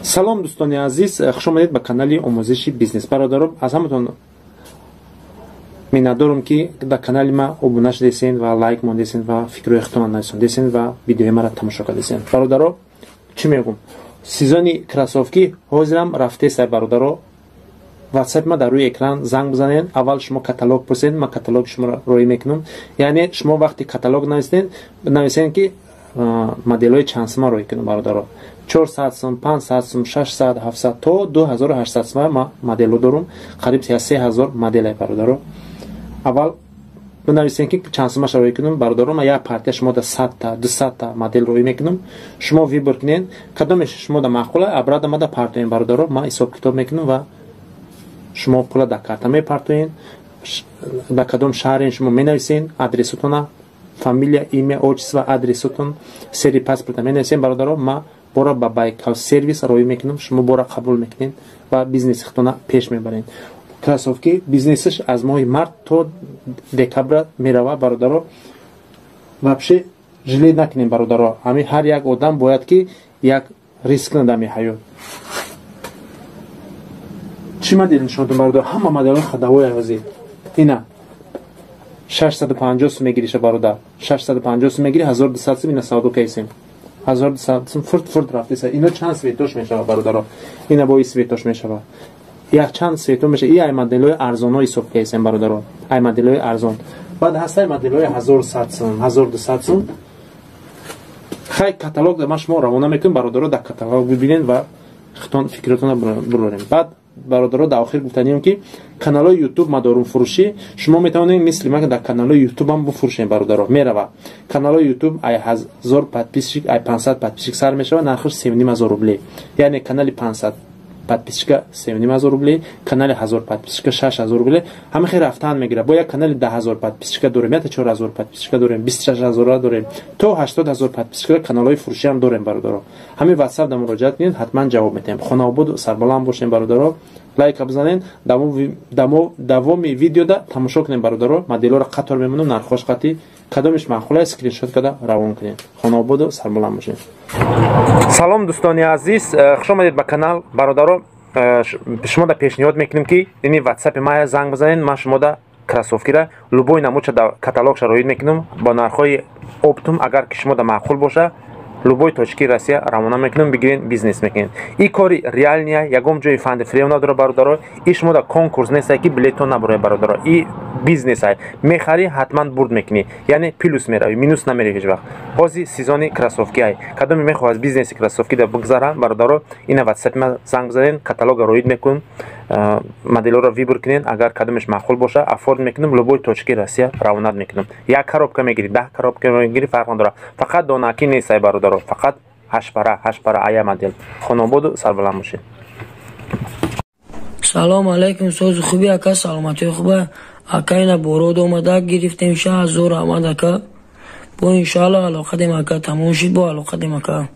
салом дӯстони азиз, хуш омадед ба канали омӯзиши бизнес. бародарон, аз ҳаматон миннатдорам ки дар канали ма обуна шудесен ва лайк мондесен ва фикрҳои худтонро нависондесен ва видеои маро тамошо кардесен. бародарон, чӣ мегӯм? сезони кроссовки ҳозирам рафтесай. бародарон, ватсап ма дар рӯи экран занг бизанед. аввал шумо каталог пурсед, ман каталоги шуморо роӣ мекунам. яъне шумо вақти каталог нависед ки моделҳои чандсума роӣ кунам. бародарон, 400 сум, 500 сум, 600, 700 то 2800 сум ма моделҳо дорам. қариб 3000 модел. бародарон, аввал бинависед ки чанд сумаш роӣ кунам. бародарон, ма як партия шумо да 100 та 200 та модел роӣ мекунам. шумо вибор кунед кадомеш шумо да маъқула, абрада ма да партоен. бародарон, ма ҳисоб китоб мекунам ва шумо пула да карта мепартоен. ба кадом шаҳрен шумо менависен, адресотона, фамилия, имя, отчество, адресотон, сери паспорта менависен. бародарон, ма бора ба байкал сервис роӣ мекунам. шумо бора қабул мекунед ва бизнеси худтона пеш мебаред. кроссовки бизнесаш аз моҳи март то декабр мерава. бародарон, вообще жилет накунем. бародарон, ҳамин ҳар як одам бояд ки як риск надаме ҳаёт. чӣ модел нишонатон? бародарон, ҳама моделҳои ходовои ҳозир ина 650 сум мегириша. бародар, 650 сум мегири, 1200 сум ина савдо кайсем. 1200 сум фурт рафтеса. ино чанд светош мешава? бародарон, ина бо светош мешава. як чанд свето меша. и ай моделҳои арзонҳо ҳисоб кайсем. бародарон, ай моделҳои арзон. баъд ҳастай моделҳои 1100 сум, 1200 сум. хай каталог да ман шумо равона мекунам. бародарон, дар каталог бибинед ва хитон фикротона бурорем. баъд бародарон, дар охир гуфтанем ки каналҳои YouTube ма дорум фурӯшӣ. шумо метавонед мисли ман дар каналҳои YouTube ам бифурӯшем. бародарон, мерава каналҳои YouTube ай 1000 подписчик, ай 500 подписчик сар мешава, нархаш 3500 рубли. яъне канали 500 подписчика 3500 рубли, канали 1000 подписчика 6000 рубли. ҳама хел рафтан мегира. бо як канали 10000 подписчика дорем, я 4000 подписчика дорем, 26000 дорем, то 80000 подписчика каналҳои фурӯшӣ ам дорем. бародарон, ҳамин WhatsApp да муроҷиат кунед, ҳатман ҷавоб медиҳем. хонобод сарбаланд бошем. бародарон, лайк бизанед. давоми видеода тамошо кунем. бародарон, моделҳоро қатор мемонам, нархош қатӣ, кадомеш маъқул аст скриншот карда равон кунед. хонобод сарбаланд бошем. салом дӯстони азиз, хуш омадед ба канал. бародарон, шумо да пешниҳод мекунем ки ини WhatsApp ма занг бизанед. ман шумо да кроссовкира любой намудша да каталогша роид мекунам бо нархҳои оптум. агар ки шумо да маъқул боша, любой точки Россия равона мекунем, бигирен бизнес мекунем. и кори реалния, ягом ҷои фанди фрев надора. бародарон, и шумо да конкурс нестай ки билетон набурае. бародарон, и бизнес ай мехари ҳатман бурд мекунӣ, яъне плюс мерави, минус намери ҳеҷ вақт. ҳозир сезони кроссовки ай. кадоме мехоҳ аз бизнеси кроссовки да бигзара? бародарон, ина WhatsApp ма занг бизанед, каталога роид мекунем, моделҳоро вибор кунед. агар кадомеш маъқул боша, афорд мекунем, любой точки Россия равонат мекунем. як коробка мегири, 10 коробка мегири, фарқ надорад. фақат донаки нестай. бародарон, фақат ҳашпара ая модел. хонободу сарбаланд бошед. салом алайкум. сози хуби ака, саломатии хуба ака. ина бород омада гирифтем 6000 омад ака. бо иншоалло алоқадем ака. тамом шид бо алоқадем ака.